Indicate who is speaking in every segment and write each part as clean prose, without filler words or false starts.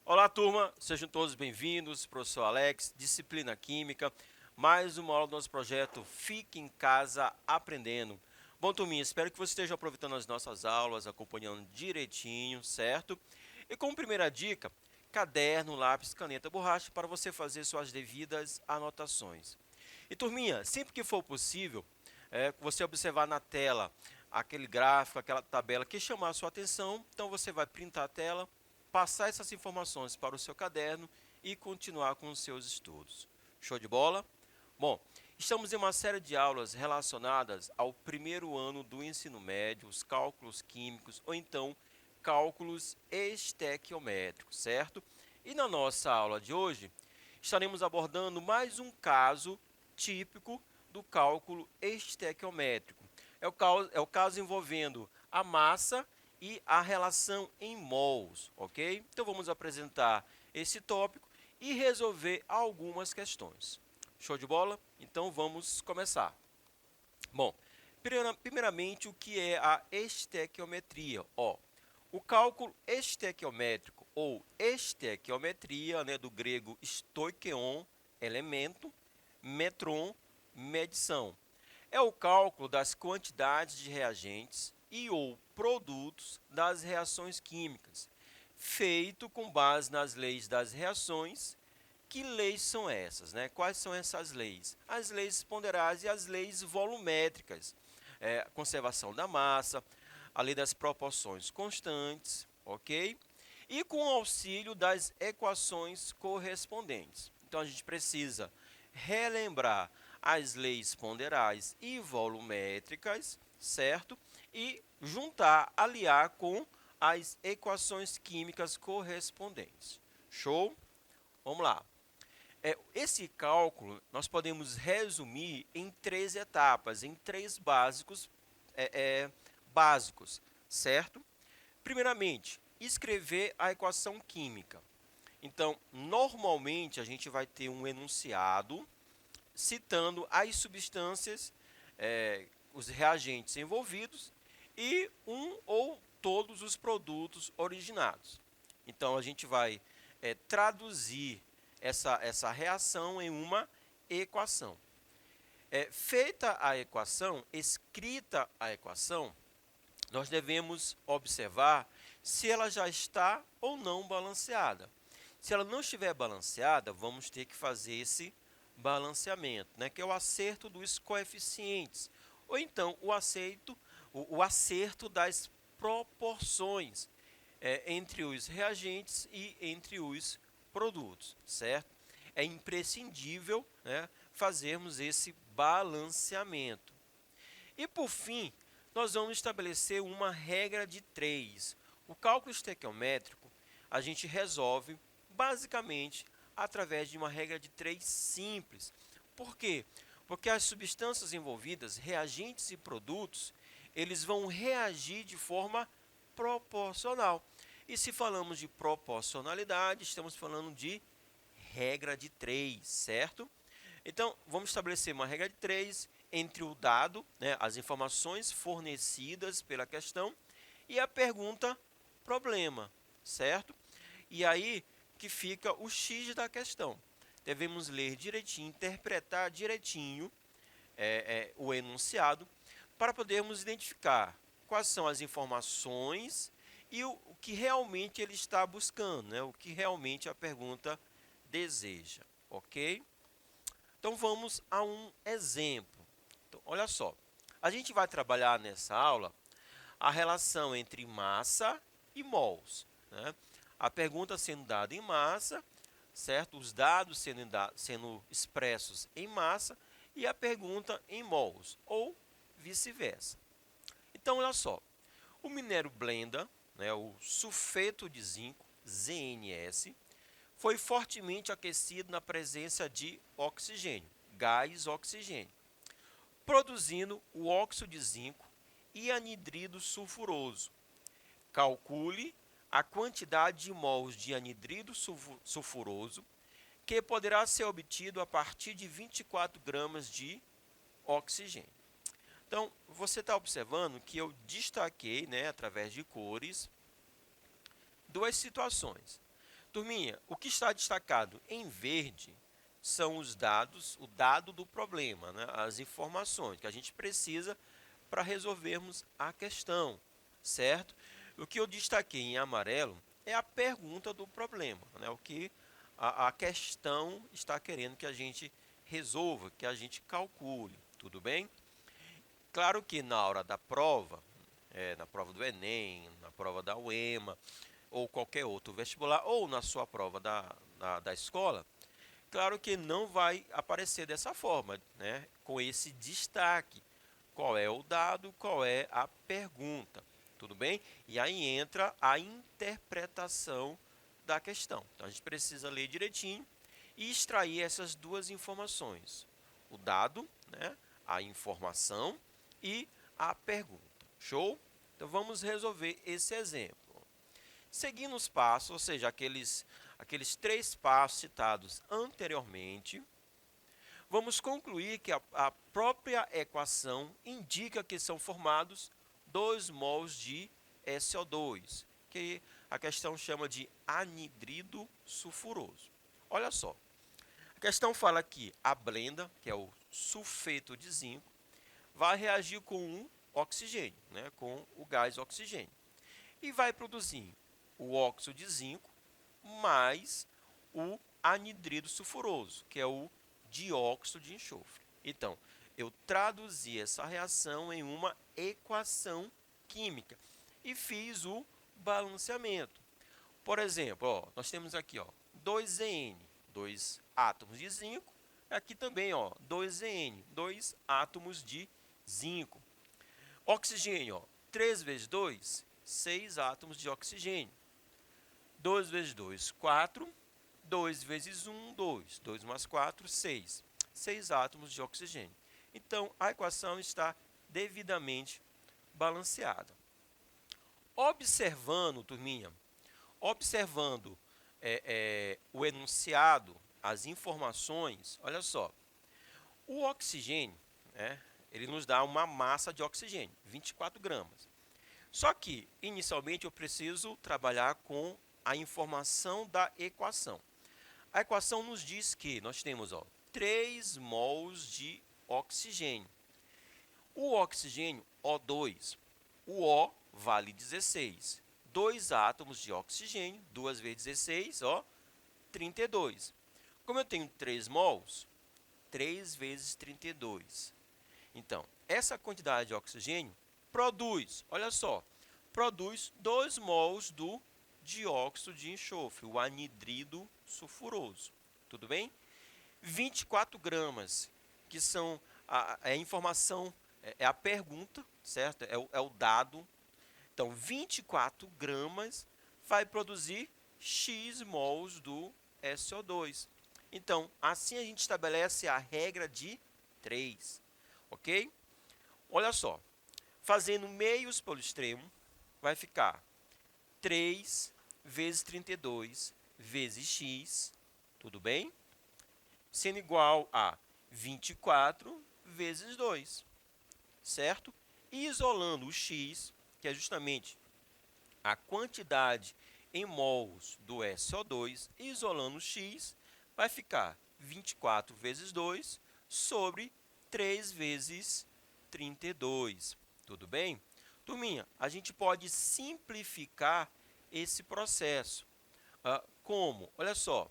Speaker 1: Olá, turma, sejam todos bem-vindos, professor Alex, disciplina Química, mais uma aula do nosso projeto Fique em Casa Aprendendo. Bom, turminha, espero que você esteja aproveitando as nossas aulas, acompanhando direitinho, certo? E como primeira dica, caderno, lápis, caneta, borracha, para você fazer suas devidas anotações. E, turminha, sempre que for possível, você observar na tela aquele gráfico, aquela tabela que chamar a sua atenção, então você vai printar a tela, passar essas informações para o seu caderno e continuar com os seus estudos. Show de bola? Bom, estamos em uma série de aulas relacionadas ao primeiro ano do ensino médio, os cálculos químicos ou então cálculos estequiométricos, certo? E na nossa aula de hoje, estaremos abordando mais um caso típico do cálculo estequiométrico. É o caso envolvendo a massa e a relação em mols, ok? Então vamos apresentar esse tópico e resolver algumas questões. Show de bola? Então vamos começar. Bom, primeiramente o que é a estequiometria? O cálculo estequiométrico ou estequiometria, do grego stoicheon, elemento, metron, medição. É o cálculo das quantidades de reagentes e ou produtos das reações químicas, feito com base nas leis das reações. Que leis são essas? Quais são essas leis? As leis ponderais e as leis volumétricas. Conservação da massa, a lei das proporções constantes, ok? E com o auxílio das equações correspondentes. Então, a gente precisa relembrar as leis ponderais e volumétricas, certo? E juntar, aliar com as equações químicas correspondentes. Show? Vamos lá. Esse cálculo nós podemos resumir em três etapas, em três básicos, certo? Primeiramente, escrever a equação química. Então, normalmente a gente vai ter um enunciado citando as substâncias, os reagentes envolvidos e um ou todos os produtos originados. Então, a gente vai traduzir essa reação em uma equação. Feita a equação, escrita a equação, nós devemos observar se ela já está ou não balanceada. Se ela não estiver balanceada, vamos ter que fazer esse balanceamento, que é o acerto dos coeficientes, ou então o acerto das proporções entre os reagentes e entre os produtos, certo? É imprescindível, fazermos esse balanceamento. E por fim, nós vamos estabelecer uma regra de 3. O cálculo estequiométrico a gente resolve basicamente através de uma regra de 3 simples. Por quê? Porque as substâncias envolvidas, reagentes e produtos, eles vão reagir de forma proporcional. E se falamos de proporcionalidade, estamos falando de regra de 3, certo? Então, vamos estabelecer uma regra de 3 entre o dado, as informações fornecidas pela questão, e a pergunta problema, certo? E aí que fica o X da questão. Devemos ler direitinho, interpretar direitinho o enunciado, para podermos identificar quais são as informações e o que realmente ele está buscando, o que realmente a pergunta deseja, ok? Então vamos a um exemplo. Então, olha só, a gente vai trabalhar nessa aula a relação entre massa e mols. A pergunta sendo dada em massa, certo? Os dados sendo expressos em massa e a pergunta em mols, ou vice-versa. Então, olha só, o minério blenda, o sulfeto de zinco, ZNS, foi fortemente aquecido na presença de oxigênio, gás oxigênio, produzindo o óxido de zinco e anidrido sulfuroso. Calcule a quantidade de mols de anidrido sulfuroso que poderá ser obtido a partir de 24 gramas de oxigênio. Então, você está observando que eu destaquei, né, através de cores, duas situações. Turminha, o que está destacado em verde são os dados, o dado do problema, né, as informações que a gente precisa para resolvermos a questão, certo? O que eu destaquei em amarelo é a pergunta do problema, né, o que a questão está querendo que a gente resolva, que a gente calcule, tudo bem? Claro que na hora da prova, na prova do Enem, na prova da UEMA, ou qualquer outro vestibular, ou na sua prova da escola, claro que não vai aparecer dessa forma, né? Com esse destaque. Qual é o dado, qual é a pergunta, tudo bem? E aí entra a interpretação da questão. Então a gente precisa ler direitinho e extrair essas duas informações. O dado, né? A informação e a pergunta. Show? Então vamos resolver esse exemplo. Seguindo os passos, ou seja, aqueles 3 passos citados anteriormente, vamos concluir que a própria equação indica que são formados 2 mols de SO2, que a questão chama de anidrido sulfuroso. Olha só, a questão fala que a blenda, que é o sulfeto de zinco, vai reagir com um oxigênio, né, com o gás oxigênio, e vai produzir o óxido de zinco mais o anidrido sulfuroso, que é o dióxido de enxofre. Então, eu traduzi essa reação em uma equação química e fiz o balanceamento. Por exemplo, ó, nós temos aqui 2En, 2 átomos de zinco, aqui também 2En, 2 átomos de zinco. Oxigênio, 3 vezes 2, 6 átomos de oxigênio. 2 vezes 2, 4. 2 vezes 1, 2. 2 mais 4, 6. 6 átomos de oxigênio. Então, a equação está devidamente balanceada. Observando, turminha, observando o enunciado, as informações, olha só. O oxigênio, né, ele nos dá uma massa de oxigênio, 24 gramas. Só que, inicialmente, eu preciso trabalhar com a informação da equação. A equação nos diz que nós temos 3 mols de oxigênio. O oxigênio, O2, o O vale 16. 2 átomos de oxigênio, 2 vezes 16, 32. Como eu tenho 3 mols, 3 vezes 32. Então, essa quantidade de oxigênio produz, olha só, produz 2 mols do dióxido de enxofre, o anidrido sulfuroso. Tudo bem? 24 gramas, que são a informação, é a pergunta, certo? É o dado. Então, 24 gramas vai produzir X mols do SO2. Então, assim a gente estabelece a regra de 3. Ok? Olha só, fazendo meios pelo extremo, vai ficar 3 vezes 32 vezes x, tudo bem? Sendo igual a 24 vezes 2, certo? E isolando o x, que é justamente a quantidade em mols do SO2, isolando o x, vai ficar 24 vezes 2 sobre 3 vezes 32, tudo bem? Turminha, a gente pode simplificar esse processo. Como? Olha só,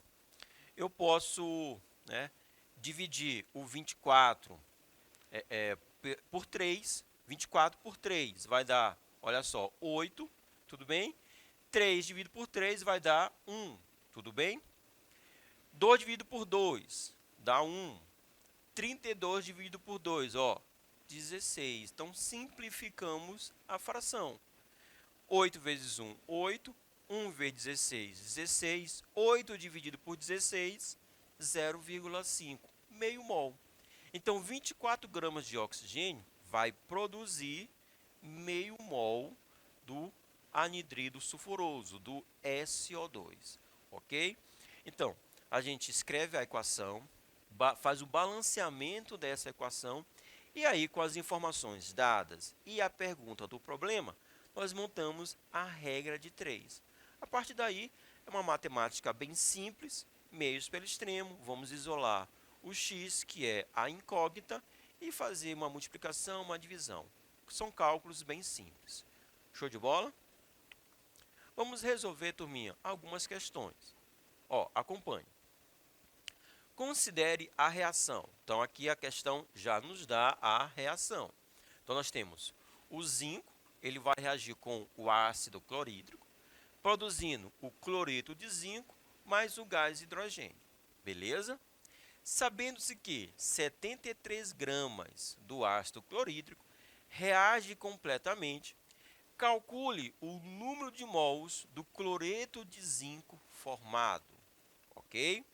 Speaker 1: eu posso, né, dividir o 24 por 3, 24 por 3 vai dar, olha só, 8, tudo bem? 3 dividido por 3 vai dar 1, tudo bem? 2 dividido por 2 dá 1. 32 dividido por 2, 16. Então, simplificamos a fração. 8 vezes 1, 8. 1 vezes 16, 16. 8 dividido por 16, 0,5. Meio mol. Então, 24 gramas de oxigênio vai produzir meio mol do anidrido sulfuroso, do SO2. Ok? Então, a gente escreve a equação, faz o balanceamento dessa equação, e aí com as informações dadas e a pergunta do problema, nós montamos a regra de 3. A partir daí, é uma matemática bem simples, meios pelo extremo, vamos isolar o x, que é a incógnita, e fazer uma multiplicação, uma divisão. São cálculos bem simples. Show de bola? Vamos resolver, turminha, algumas questões. Ó, acompanhe. Considere a reação. Então, aqui a questão já nos dá a reação. Então, nós temos o zinco, ele vai reagir com o ácido clorídrico, produzindo o cloreto de zinco mais o gás hidrogênio. Beleza? Sabendo-se que 73 gramas do ácido clorídrico reage completamente, calcule o número de mols do cloreto de zinco formado. Ok?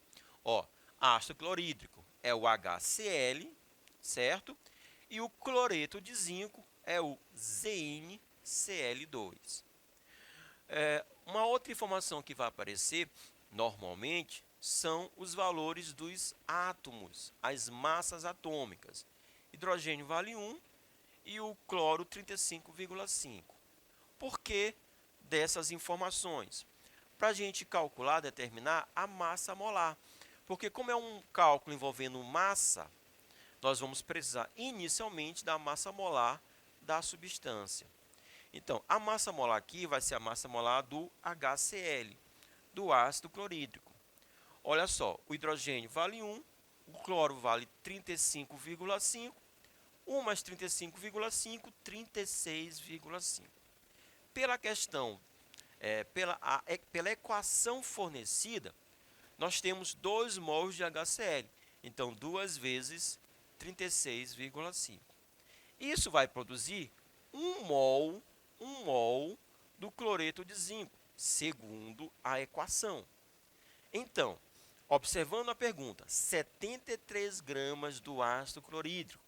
Speaker 1: Ó, ácido clorídrico é o HCl, certo? E o cloreto de zinco é o ZnCl2. Uma outra informação que vai aparecer, normalmente, são os valores dos átomos, as massas atômicas. Hidrogênio vale 1 e o cloro 35,5. Por que dessas informações? Para a gente calcular, determinar a massa molar. Porque como é um cálculo envolvendo massa, nós vamos precisar inicialmente da massa molar da substância. Então, a massa molar aqui vai ser a massa molar do HCl, do ácido clorídrico. Olha só, o hidrogênio vale 1, o cloro vale 35,5, 1 mais 35,5, 36,5. Pela questão, pela equação fornecida, nós temos 2 mols de HCl. Então, 2 vezes 36,5. Isso vai produzir 1 mol do cloreto de zinco, segundo a equação. Então, observando a pergunta, 73 gramas do ácido clorídrico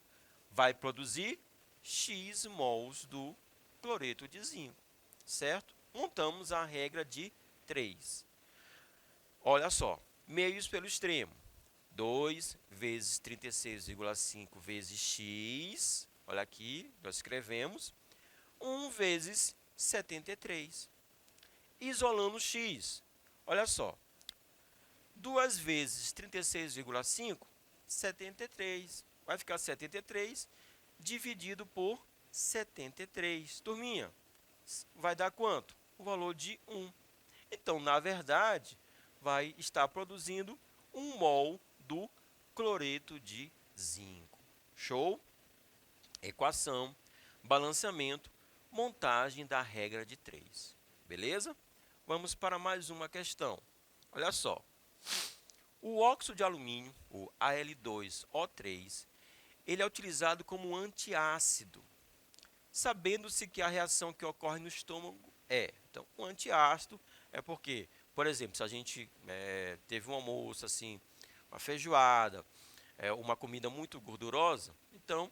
Speaker 1: vai produzir X mols do cloreto de zinco, certo? Montamos a regra de 3. Olha só, meios pelo extremo. 2 vezes 36,5 vezes x, olha aqui, nós escrevemos, 1 vezes 73. Isolando x, olha só, 2 vezes 36,5, 73. Vai ficar 73 dividido por 73. Turminha, vai dar quanto? O valor de 1. Então, na verdade, vai estar produzindo 1 mol do cloreto de zinco. Show? Equação, balanceamento, montagem da regra de 3. Beleza? Vamos para mais uma questão. Olha só. O óxido de alumínio, o Al2O3, ele é utilizado como antiácido, sabendo-se que a reação que ocorre no estômago é. Então, o antiácido é porque, por exemplo, se a gente teve um almoço, assim, uma feijoada, uma comida muito gordurosa, então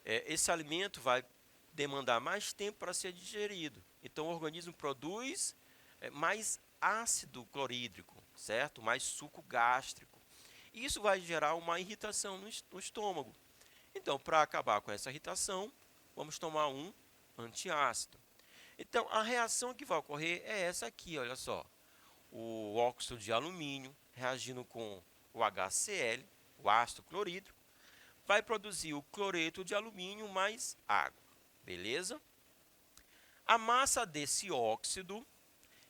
Speaker 1: esse alimento vai demandar mais tempo para ser digerido. Então, o organismo produz mais ácido clorídrico, certo? Mais suco gástrico. E isso vai gerar uma irritação no estômago. Então, para acabar com essa irritação, vamos tomar um antiácido. Então, a reação que vai ocorrer é essa aqui, olha só. O óxido de alumínio reagindo com o HCl, o ácido clorídrico, vai produzir o cloreto de alumínio mais água. Beleza? A massa desse óxido,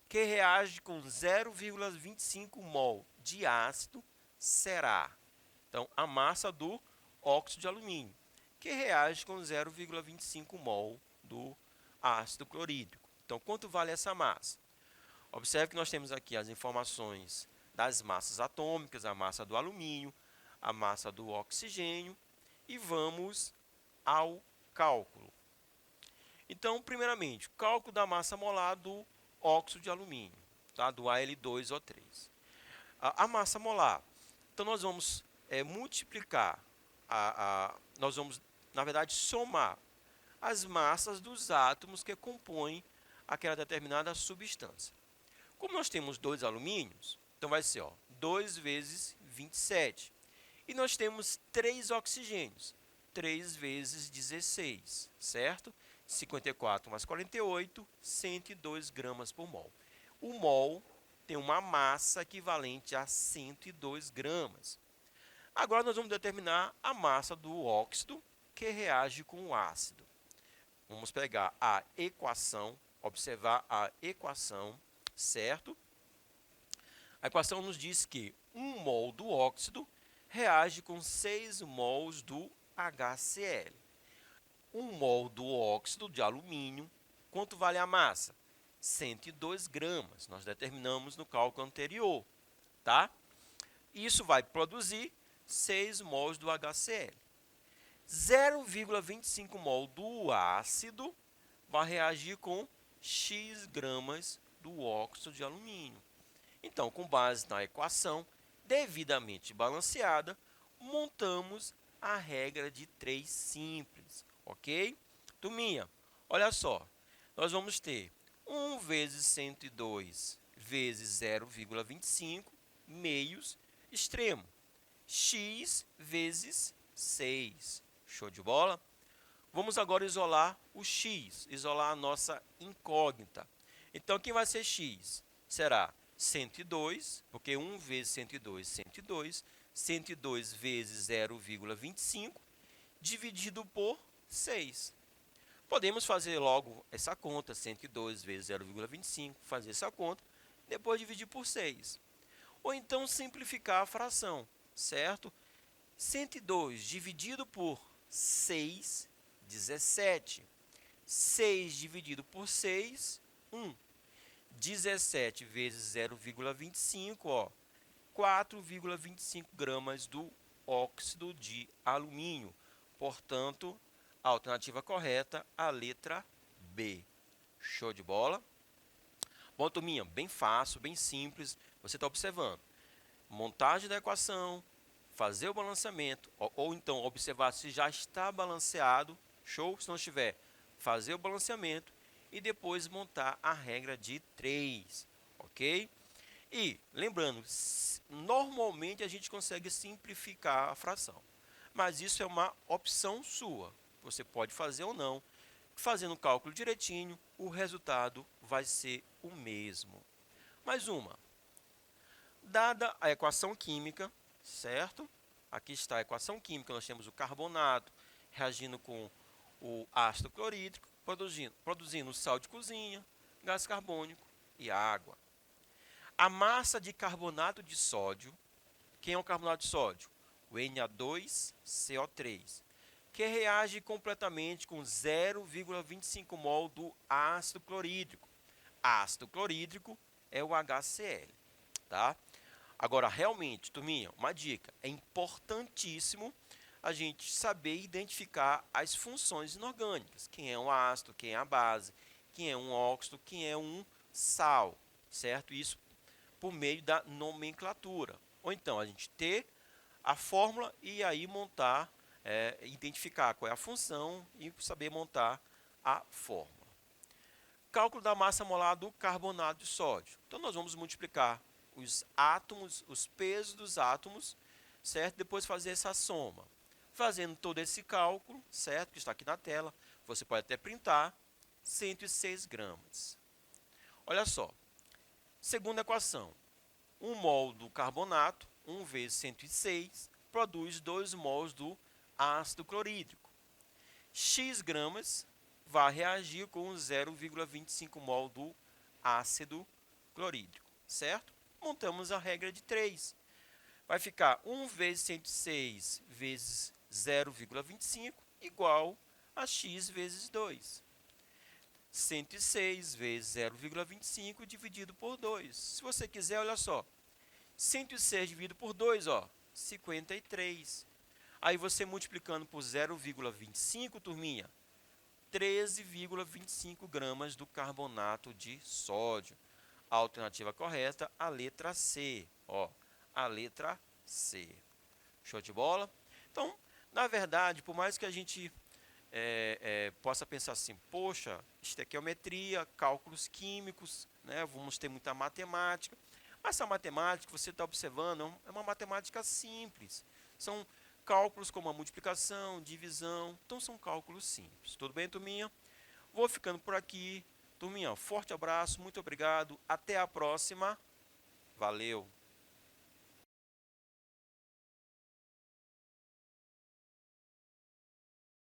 Speaker 1: que reage com 0,25 mol de ácido, será. Então, a massa do óxido de alumínio, que reage com 0,25 mol do ácido clorídrico. Então, quanto vale essa massa? Observe que nós temos aqui as informações das massas atômicas, a massa do alumínio, a massa do oxigênio, e vamos ao cálculo. Então, primeiramente, cálculo da massa molar do óxido de alumínio, tá? Do Al2O3. A massa molar, então nós vamos multiplicar, nós vamos, na verdade, somar as massas dos átomos que compõem aquela determinada substância. Como nós temos 2 alumínios, então vai ser 2 2 vezes 27. E nós temos 3 oxigênios. 3 vezes 16, certo? 54 mais 48, 102 gramas por mol. O mol tem uma massa equivalente a 102 gramas. Agora nós vamos determinar a massa do óxido que reage com o ácido. Vamos pegar a equação, observar a equação, certo? A equação nos diz que 1 mol do óxido reage com 6 mols do HCl. 1 mol do óxido de alumínio, quanto vale a massa? 102 gramas. Nós determinamos no cálculo anterior, tá? Isso vai produzir 6 mols do HCl. 0,25 mol do ácido vai reagir com X gramas do óxido de alumínio. Então, com base na equação devidamente balanceada, montamos a regra de 3 simples, ok? Turminha, olha só, nós vamos ter 1 vezes 102 vezes 0,25 meios extremo, x vezes 6. Show de bola? Vamos agora isolar o x, isolar a nossa incógnita. Então, quem vai ser x? Será 102, porque 1 vezes 102, 102. 102 vezes 0,25, dividido por 6. Podemos fazer logo essa conta, 102 vezes 0,25, fazer essa conta, depois dividir por 6. Ou então simplificar a fração, certo? 102 dividido por 6, 17. 6 dividido por 6, 1. 17 vezes 0,25, ó, 4,25 gramas do óxido de alumínio. Portanto, a alternativa correta, a letra B. Show de bola? Bom, turminha, bem fácil, bem simples. Você está observando. Montagem da equação, fazer o balanceamento, ou então observar se já está balanceado. Show? Se não estiver, fazer o balanceamento e depois montar a regra de 3. Ok? E, lembrando, normalmente a gente consegue simplificar a fração. Mas isso é uma opção sua. Você pode fazer ou não. Fazendo o cálculo direitinho, o resultado vai ser o mesmo. Mais uma. Dada a equação química, certo? Aqui está a equação química. Nós temos o carbonato reagindo com o ácido clorídrico, produzindo sal de cozinha, gás carbônico e água. A massa de carbonato de sódio, quem é o carbonato de sódio? O Na2CO3, que reage completamente com 0,25 mol do ácido clorídrico. Ácido clorídrico é o HCl, tá? Agora, realmente, turminha, uma dica, é importantíssimo a gente saber identificar as funções inorgânicas. Quem é um ácido, quem é a base, quem é um óxido, quem é um sal, certo? Isso por meio da nomenclatura. Ou então, a gente ter a fórmula e aí montar, identificar qual é a função e saber montar a fórmula. Cálculo da massa molar do carbonato de sódio. Então, nós vamos multiplicar os átomos, os pesos dos átomos, certo? Depois fazer essa soma. Fazendo todo esse cálculo, certo? Que está aqui na tela, você pode até printar, 106 gramas. Olha só. Segunda equação, 1 mol do carbonato, 1 vezes 106, produz 2 mols do ácido clorídrico. X gramas vai reagir com 0,25 mol do ácido clorídrico, certo? Montamos a regra de 3. Vai ficar 1 vezes 106 vezes 0,25 igual a x vezes 2. 106 vezes 0,25 dividido por 2. Se você quiser, olha só. 106 dividido por 2, ó, 53. Aí você multiplicando por 0,25, turminha, 13,25 gramas do carbonato de sódio. A alternativa correta, a letra C. Ó, a letra C. Show de bola? Então, na verdade, por mais que a gente possa pensar assim, poxa, estequiometria, cálculos químicos, né, vamos ter muita matemática, Essa matemática que você está observando é uma matemática simples. São cálculos como a multiplicação, divisão. Então, são cálculos simples. Tudo bem, turminha? Vou ficando por aqui. Turminha, forte abraço, muito obrigado. Até a próxima. Valeu!